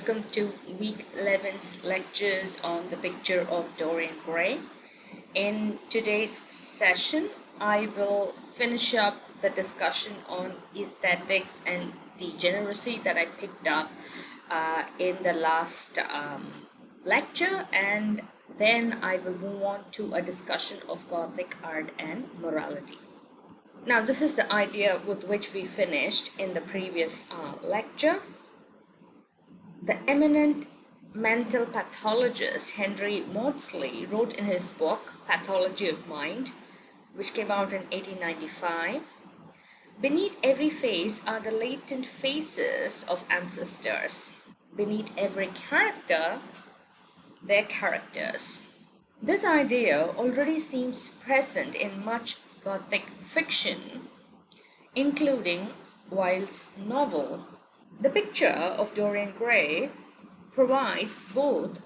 welcome to week 11's lectures on the picture of Dorian Gray. In today's session, I will finish up the discussion on aesthetics and degeneracy that I picked up in the last lecture, and then I will move on to a discussion of Gothic art and morality. Now, this is the idea with which we finished in the previous lecture. The eminent mental pathologist Henry Wotton wrote in his book Pathology of Mind, which came out in 1895, beneath every face are the latent faces of ancestors. Beneath every character, their characters. This idea already seems present in much Gothic fiction, including Wilde's novel. The picture of Dorian Gray provides both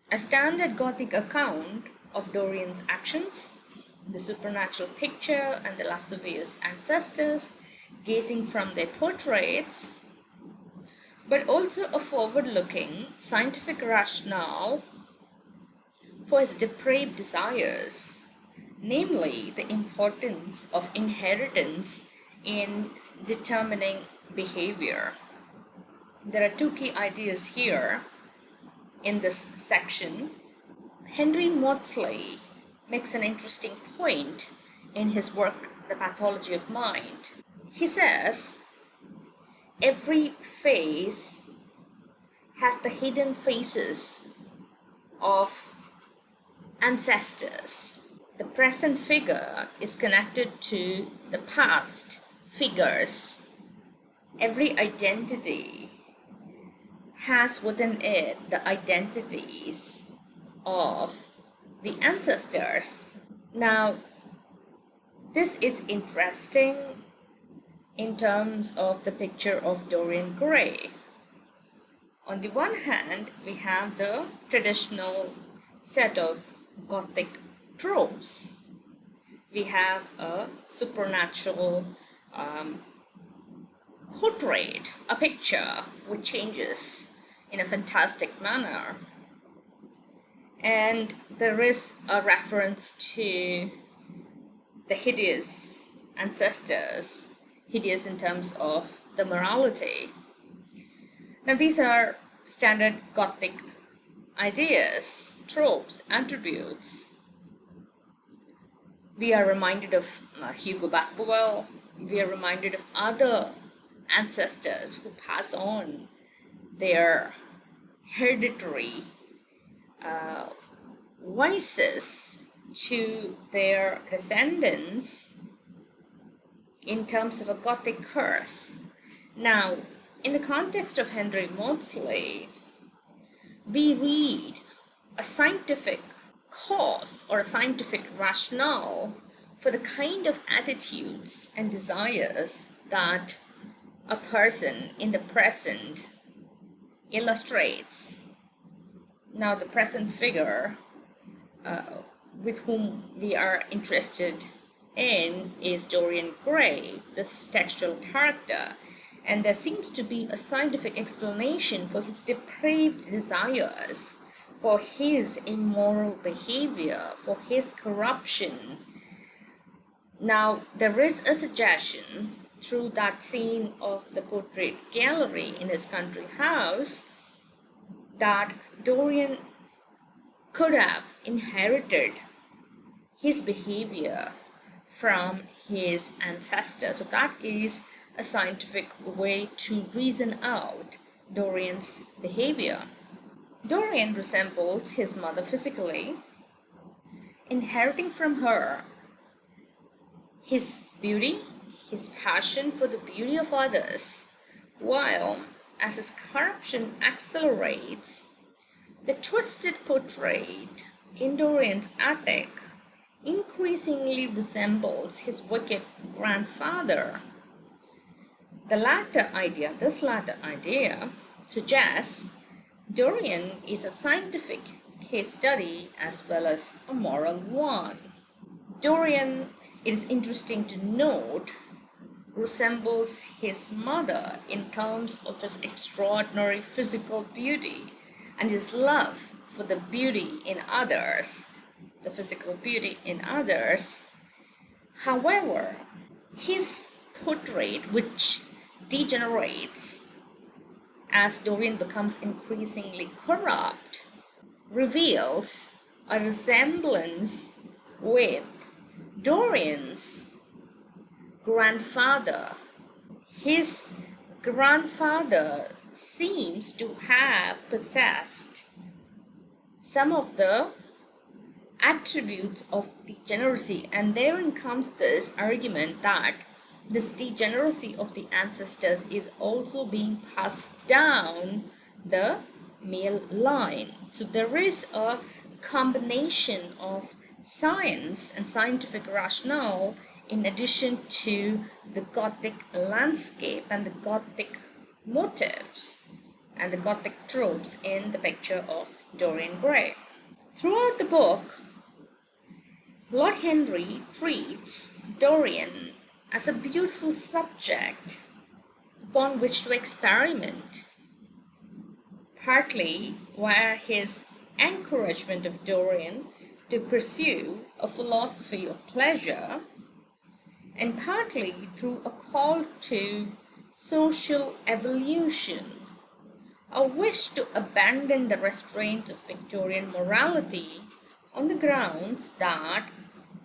a standard Gothic account of Dorian's actions, the supernatural picture and the lascivious ancestors gazing from their portraits, but also a forward-looking scientific rationale for his depraved desires, namely the importance of inheritance in determining behavior. There are two key ideas here in this section. Henry Wotton makes an interesting point in his work, The Pathology of Mind. He says, every face has the hidden faces of ancestors. The present figure is connected to the past figures. Every identity has within it the identities of the ancestors. Now, this is interesting in terms of the picture of Dorian Gray. On the one hand, we have the traditional set of Gothic tropes. We have a supernatural portrait, a picture which changes in a fantastic manner. And there is a reference to the hideous ancestors, hideous in terms of the morality. Now, these are standard Gothic ideas, tropes, attributes. We are reminded of Hugo Baskerville. We are reminded of other ancestors who pass on their hereditary vices to their descendants in terms of a Gothic curse. Now, in the context of Henry Wotton, we read a scientific cause or a scientific rationale for the kind of attitudes and desires that a person in the present illustrates. Now, the present figure with whom we are interested in is Dorian Gray, this textual character, and there seems to be a scientific explanation for his depraved desires, for his immoral behavior, for his corruption. Now, there is a suggestion through that scene of the portrait gallery in his country house that Dorian could have inherited his behavior from his ancestors. So that is a scientific way to reason out Dorian's behavior. Dorian resembles his mother physically, inheriting from her his beauty, his passion for the beauty of others, while as his corruption accelerates, the twisted portrait in Dorian's attic increasingly resembles his wicked grandfather. This latter idea suggests Dorian is a scientific case study as well as a moral one. Dorian, it is interesting to note, resembles his mother in terms of his extraordinary physical beauty and his love for the beauty in others, the physical beauty in others. However, his portrait, which degenerates as Dorian becomes increasingly corrupt, reveals a resemblance with Dorian's grandfather. His grandfather seems to have possessed some of the attributes of degeneracy, and therein comes this argument that this degeneracy of the ancestors is also being passed down the male line. So there is a combination of science and scientific rationale in addition to the Gothic landscape and the Gothic motifs and the Gothic tropes in the Picture of Dorian Gray. Throughout the book, Lord Henry treats Dorian as a beautiful subject upon which to experiment, partly via his encouragement of Dorian to pursue a philosophy of pleasure, and partly through a call to social evolution, a wish to abandon the restraints of Victorian morality on the grounds that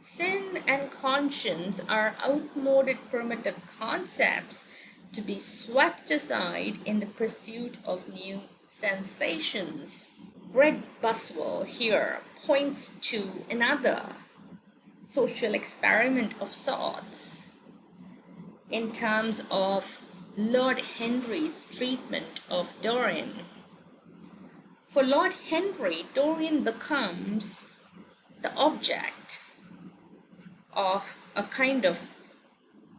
sin and conscience are outmoded primitive concepts to be swept aside in the pursuit of new sensations. Greg Buswell here points to another social experiment of sorts in terms of Lord Henry's treatment of Dorian. For Lord Henry, Dorian becomes the object of a kind of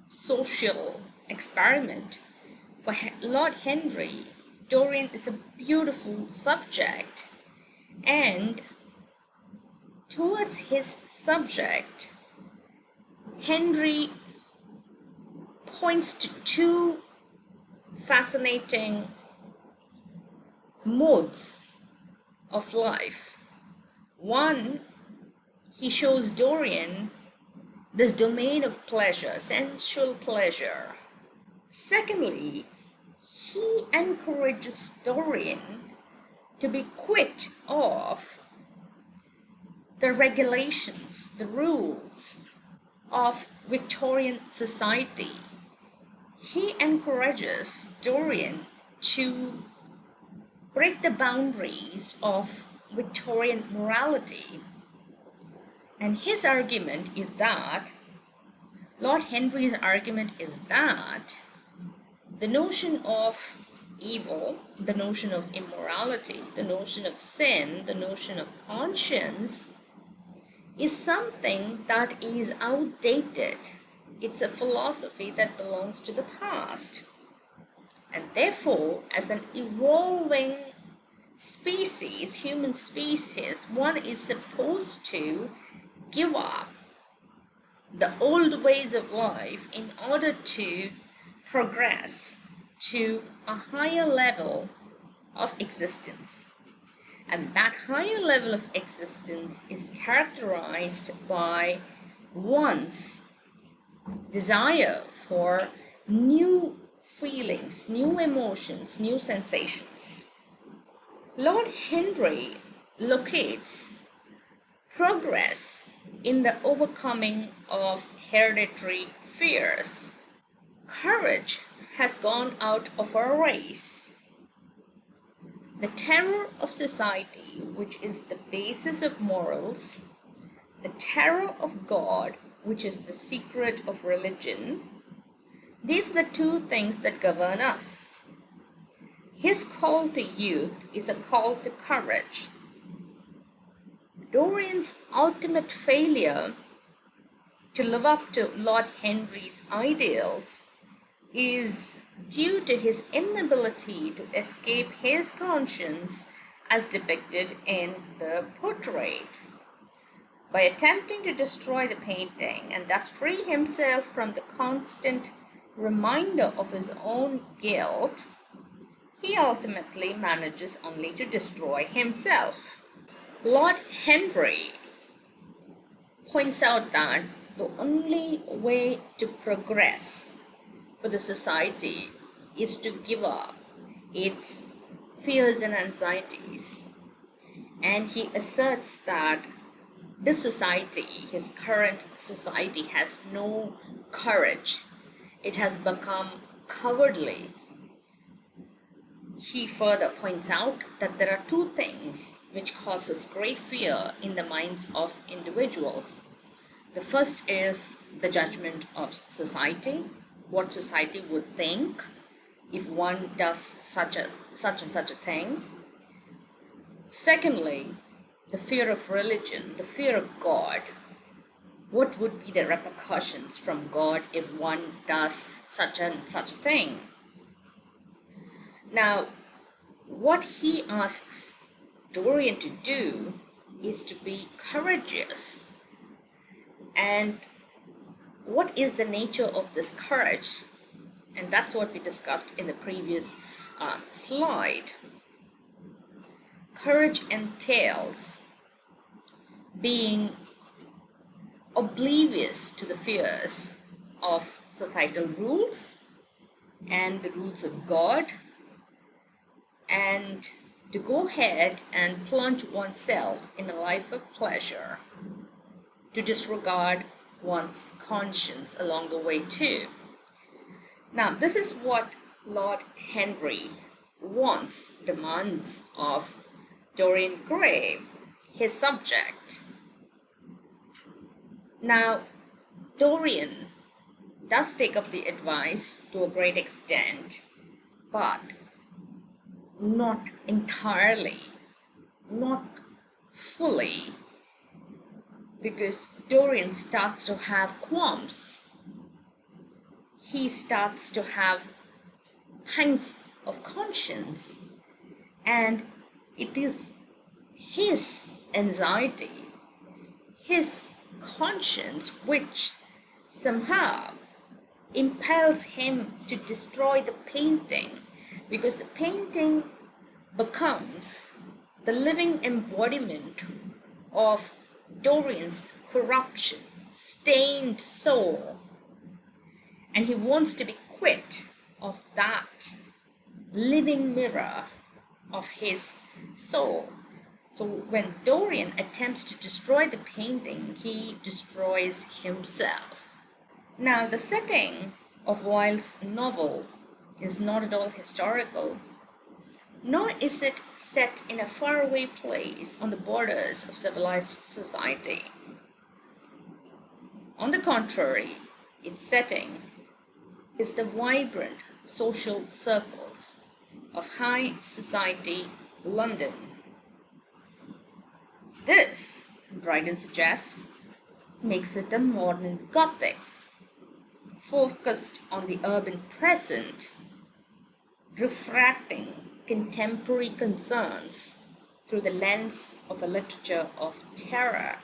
social experiment. For Lord Henry, Dorian is a beautiful subject, and towards his subject, Henry points to two fascinating modes of life. One, he shows Dorian this domain of pleasure, sensual pleasure. Secondly, he encourages Dorian to be quit of the regulations, the rules of Victorian society. He encourages Dorian to break the boundaries of Victorian morality. And his argument is that, Lord Henry's argument is that the notion of evil, the notion of immorality, the notion of sin, the notion of conscience is something that is outdated. It's a philosophy that belongs to the past. And therefore, as an evolving species, human species, one is supposed to give up the old ways of life in order to progress to a higher level of existence. And that higher level of existence is characterized by one's desire for new feelings, new emotions, new sensations. Lord Henry locates progress in the overcoming of hereditary fears. Courage has gone out of our race. The terror of society, which is the basis of morals, the terror of God, which is the secret of religion, these are the two things that govern us. His call to youth is a call to courage. Dorian's ultimate failure to live up to Lord Henry's ideals is due to his inability to escape his conscience as depicted in the portrait. By attempting to destroy the painting and thus free himself from the constant reminder of his own guilt, he ultimately manages only to destroy himself. Lord Henry points out that the only way to progress for the society is to give up its fears and anxieties. And he asserts that this society, his current society, has no courage. It has become cowardly. He further points out that there are two things which causes great fear in the minds of individuals. The first is the judgment of society, what society would think if one does such and such a thing. Secondly, the fear of religion, the fear of God. What would be the repercussions from God if one does such and such a thing? Now, what he asks Dorian to do is to be courageous. And what is the nature of this courage? And that's what we discussed in the previous slide. Courage entails being oblivious to the fears of societal rules and the rules of God, and to go ahead and plunge oneself in a life of pleasure, to disregard one's conscience along the way too. Now, this is what Lord Henry demands of Dorian Gray, his subject. Now, Dorian does take up the advice to a great extent, but not entirely, not fully, because Dorian starts to have qualms. He starts to have pangs of conscience, and it is his anxiety, his conscience, which somehow impels him to destroy the painting, because the painting becomes the living embodiment of Dorian's corruption, stained soul, and he wants to be quit of that living mirror of his soul. So when Dorian attempts to destroy the painting, he destroys himself. Now, the setting of Wilde's novel is not at all historical, nor is it set in a faraway place on the borders of civilized society. On the contrary, its setting is the vibrant social circles of high society London. This, Dryden suggests, makes it a modern Gothic, focused on the urban present, refracting contemporary concerns through the lens of a literature of terror.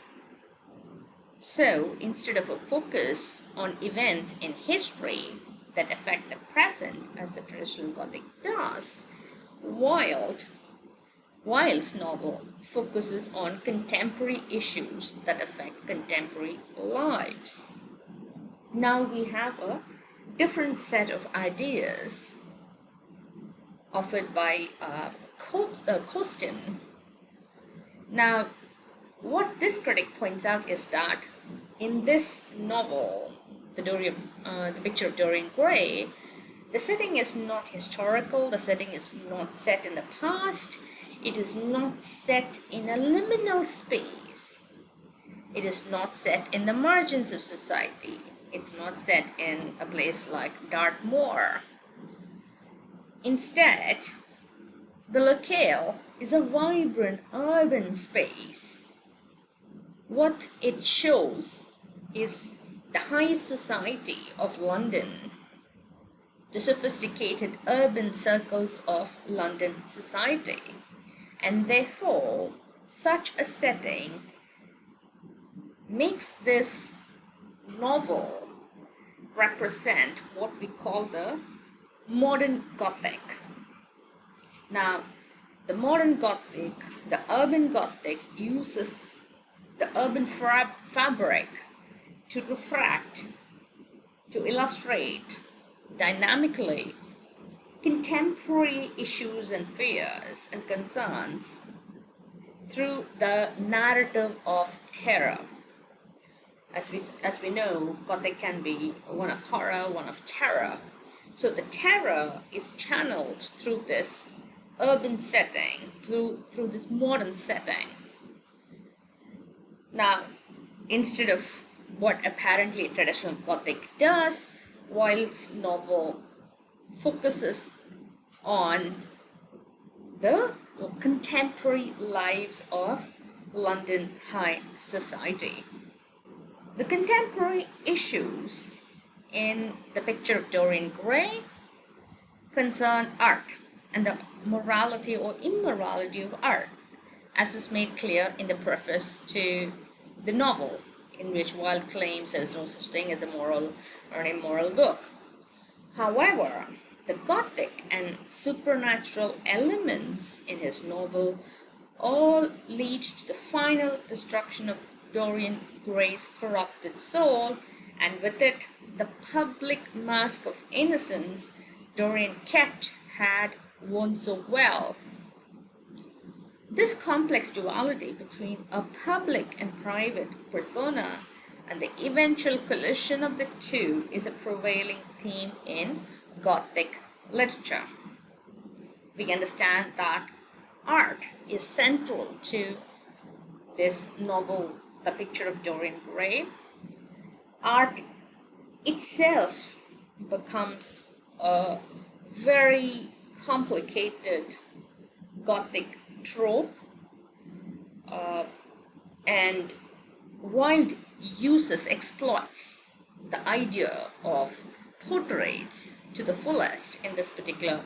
So, instead of a focus on events in history that affect the present, as the traditional Gothic does, Wilde's novel focuses on contemporary issues that affect contemporary lives. Now we have a different set of ideas offered by Costin. Now, what this critic points out is that in this novel, the Picture of Dorian Gray, the setting is not historical, the setting is not set in the past, it is not set in a liminal space, it is not set in the margins of society, it's not set in a place like Dartmoor. Instead, the locale is a vibrant urban space. What it shows is the high society of London, the sophisticated urban circles of London society, and therefore such a setting makes this novel represent what we call the modern Gothic. Now, the modern Gothic, the urban Gothic, uses the urban fabric to reflect, to illustrate dynamically contemporary issues and fears and concerns through the narrative of terror. As we know, Gothic can be one of horror, one of terror. So the terror is channeled through this urban setting, through this modern setting. Now, instead of what apparently traditional Gothic does, whilst novel focuses on the contemporary lives of London high society. The contemporary issues in the Picture of Dorian Gray concern art and the morality or immorality of art, as is made clear in the preface to the novel, in which Wilde claims there is no such thing as a moral or an immoral book. However, the Gothic and supernatural elements in his novel all lead to the final destruction of Dorian Gray's corrupted soul, and with it, the public mask of innocence Dorian kept had won so well. This complex duality between a public and private persona and the eventual collision of the two is a prevailing theme in Gothic literature. We understand that art is central to this novel, The Picture of Dorian Gray. Art itself becomes a very complicated Gothic trope, and Wilde exploits the idea of portraits to the fullest in this particular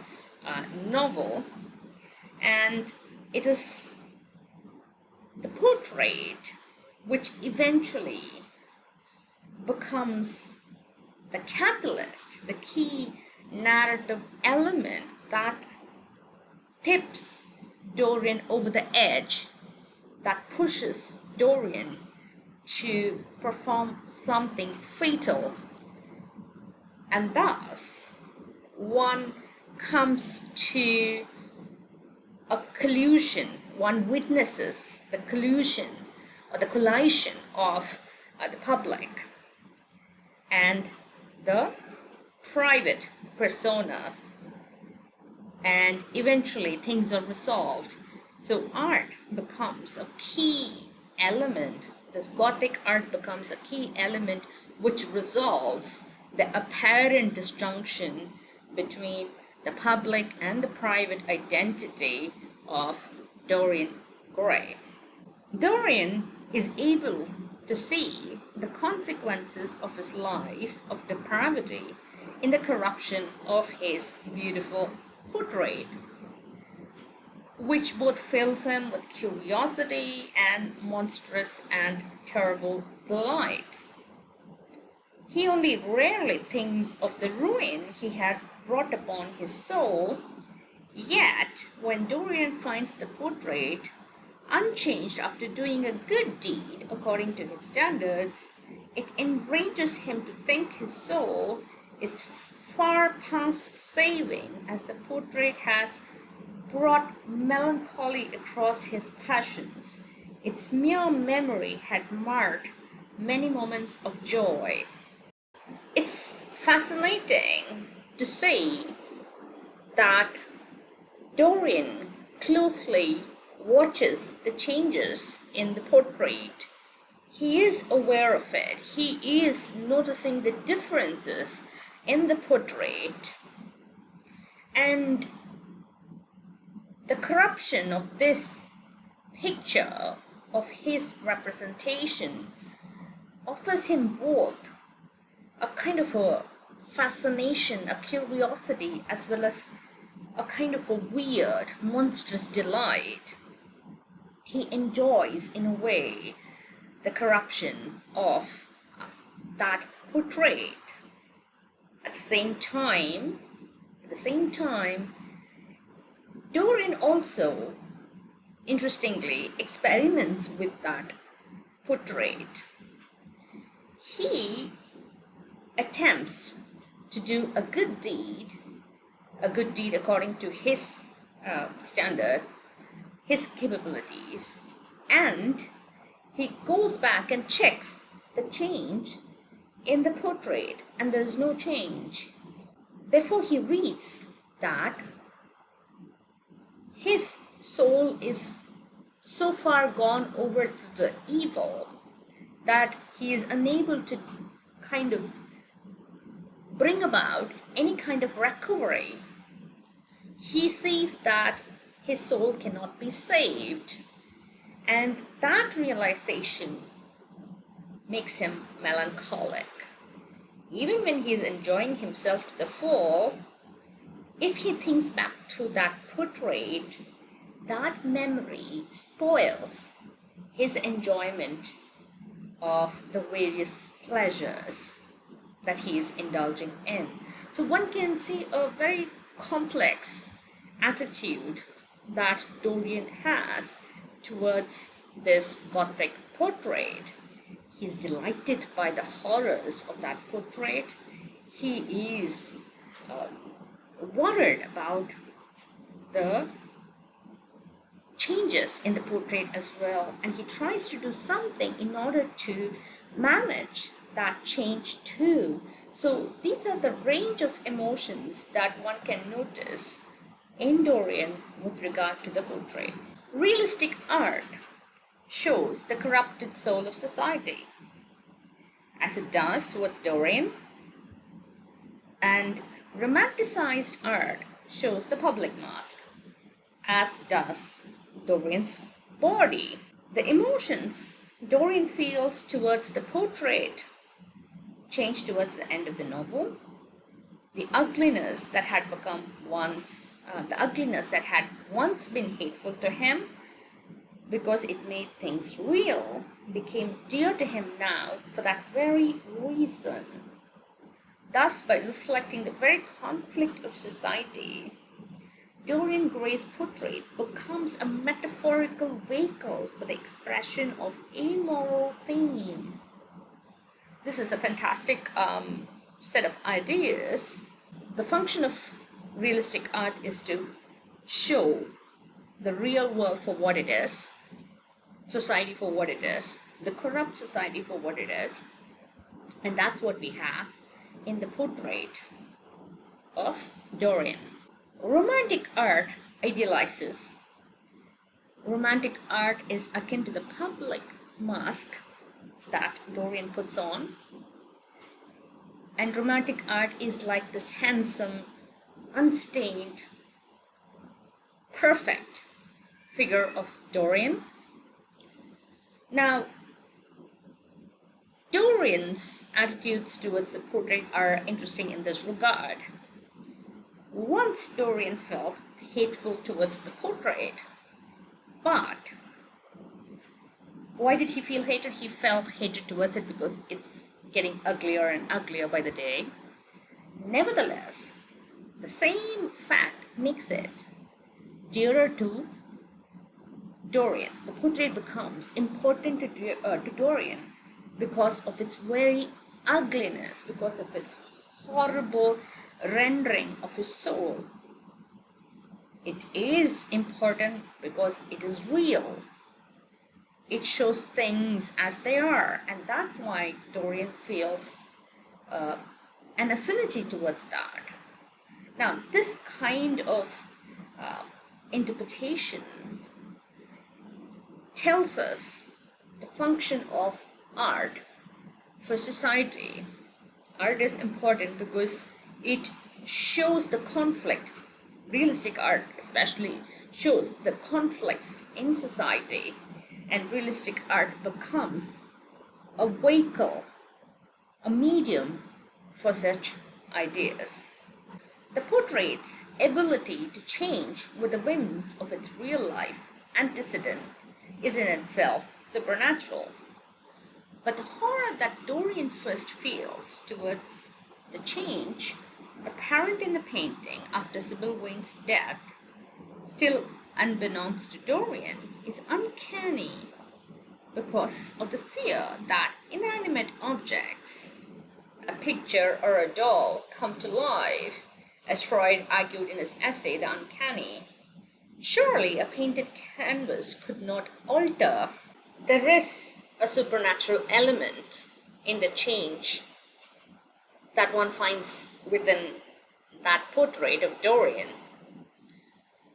novel, and it is the portrait which eventually becomes the catalyst, the key narrative element that tips Dorian over the edge, that pushes Dorian to perform something fatal. And thus, one comes to a collusion, one witnesses the collusion or the collation of the public and the private persona, and eventually things are resolved. So art becomes a key element. This Gothic art becomes a key element which resolves the apparent disjunction between the public and the private identity of Dorian Gray. Dorian is able to see the consequences of his life of depravity in the corruption of his beautiful portrait, which both fills him with curiosity and monstrous and terrible delight. He only rarely thinks of the ruin he had brought upon his soul, yet when Dorian finds the portrait unchanged after doing a good deed according to his standards, it enrages him to think his soul is far past saving, as the portrait has brought melancholy across his passions. Its mere memory had marred many moments of joy. It's fascinating to see that Dorian closely watches the changes in the portrait. He is aware of it. He is noticing the differences in the portrait, and the corruption of this picture of his representation offers him both a kind of a fascination, a curiosity, as well as a kind of a weird, monstrous delight. He enjoys, in a way, the corruption of that portrait. At the same time, Dorian also, interestingly, experiments with that portrait. He attempts to do a good deed according to his standard, his capabilities, and he goes back and checks the change in the portrait, and there is no change. Therefore, he reads that his soul is so far gone over to the evil that he is unable to kind of bring about any kind of recovery. He sees that his soul cannot be saved, and that realization makes him melancholic. Even when he is enjoying himself to the full, if he thinks back to that portrait, that memory spoils his enjoyment of the various pleasures that he is indulging in. So one can see a very complex attitude that Dorian has towards this Gothic portrait. He's delighted by the horrors of that portrait. He is worried about the changes in the portrait as well, and he tries to do something in order to manage that change too. So these are the range of emotions that one can notice in Dorian with regard to the portrait. Realistic art shows the corrupted soul of society, as it does with Dorian, and romanticized art shows the public mask, as does Dorian's body. The emotions Dorian feels towards the portrait change towards the end of the novel. The ugliness that had once been hateful to him because it made things real became dear to him now for that very reason. Thus, by reflecting the very conflict of society, Dorian Gray's portrait becomes a metaphorical vehicle for the expression of a moral theme. This is a fantastic set of ideas. The function of realistic art is to show the real world for what it is, society for what it is, the corrupt society for what it is, and that's what we have in the portrait of Dorian. Romantic art idealizes. Romantic art is akin to the public mask that Dorian puts on, and romantic art is like this handsome, unstained, perfect figure of Dorian. Now, Dorian's attitudes towards the portrait are interesting in this regard. Once Dorian felt hateful towards the portrait, but why did he feel hatred? He felt hatred towards it because it's getting uglier and uglier by the day. Nevertheless, the same fact makes it dearer to Dorian. The portrait becomes important to Dorian because of its very ugliness, because of its horrible rendering of his soul. It is important because it is real. It shows things as they are, and that's why Dorian feels an affinity towards that. Now, this kind of interpretation tells us the function of art for society. Art is important because it shows the conflict. Realistic art especially shows the conflicts in society, and realistic art becomes a vehicle, a medium for such ideas. The portrait's ability to change with the whims of its real life antecedent is in itself supernatural. But the horror that Dorian first feels towards The change apparent in the painting after Sybil Wane's death, still unbeknownst to Dorian, is uncanny because of the fear that inanimate objects, a picture or a doll, come to life, as Freud argued in his essay, The Uncanny. Surely a painted canvas could not alter. There is a supernatural element in the change that one finds within that portrait of Dorian.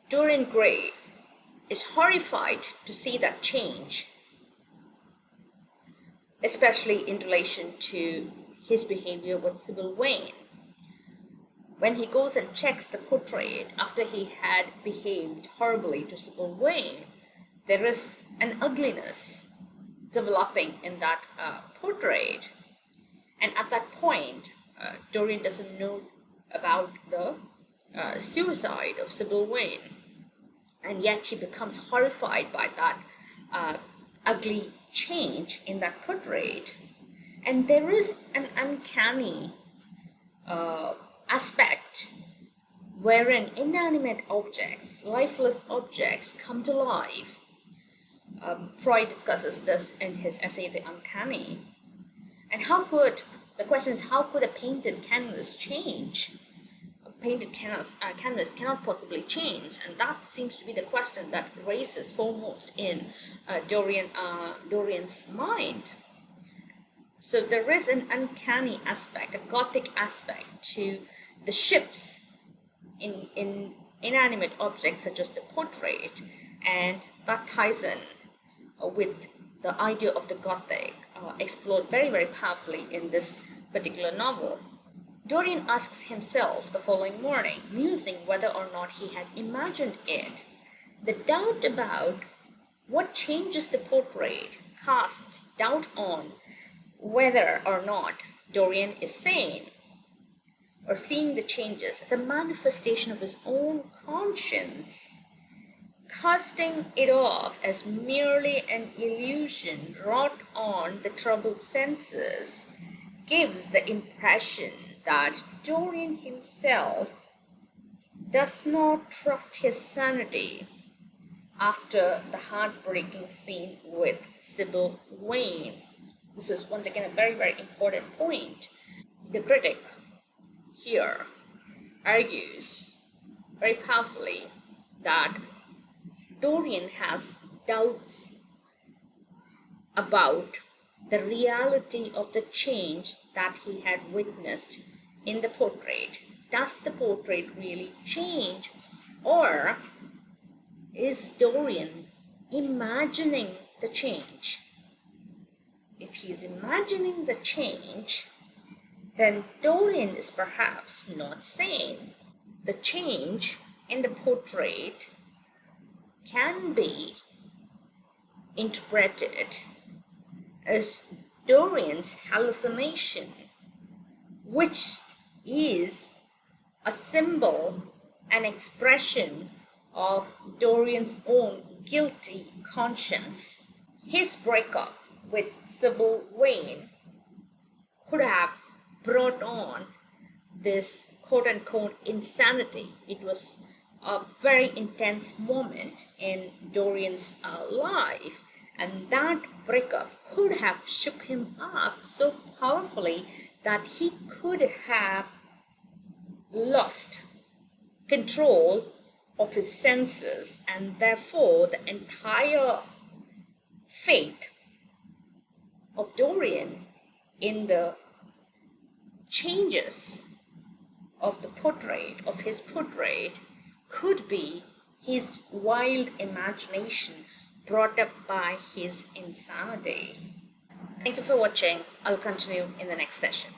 Dorian Gray is horrified to see that change, especially in relation to his behavior with Sybil Wayne. When he goes and checks the portrait after he had behaved horribly to Sybil Wayne, there is an ugliness developing in that portrait. And at that point, Dorian doesn't know about the suicide of Sybil Wayne. And yet he becomes horrified by that ugly change in that portrait. And there is an uncanny aspect wherein inanimate objects, lifeless objects, come to life. Freud discusses this in his essay, The Uncanny. And the question is, how could a painted canvas change? A painted canvas cannot possibly change, and that seems to be the question that raises foremost in Dorian's mind. So there is an uncanny aspect, a Gothic aspect to the shifts in inanimate objects such as the portrait, and that ties in with the idea of the Gothic, explored very, very powerfully in this particular novel. Dorian asks himself the following morning, musing whether or not he had imagined it. The doubt about what changes the portrait casts doubt on whether or not Dorian is sane, or seeing the changes as a manifestation of his own conscience. Casting it off as merely an illusion wrought on the troubled senses gives the impression that Dorian himself does not trust his sanity after the heartbreaking scene with Sybil Wayne. This is once again a very, very important point. The critic here argues very powerfully that Dorian has doubts about the reality of the change that he had witnessed in the portrait. Does the portrait really change, or is Dorian imagining the change? If he's imagining the change, then Dorian is perhaps not sane. The change in the portrait can be interpreted as Dorian's hallucination, which is a symbol, an expression of Dorian's own guilty conscience. His breakup with Sybil Wayne could have brought on this quote-unquote insanity. It was a very intense moment in Dorian's life, and that breakup could have shook him up so powerfully that he could have lost control of his senses, and therefore the entire faith of Dorian in the changes of the portrait, of his portrait, could be his wild imagination brought up by his insanity. Thank you for watching. I'll continue in the next session.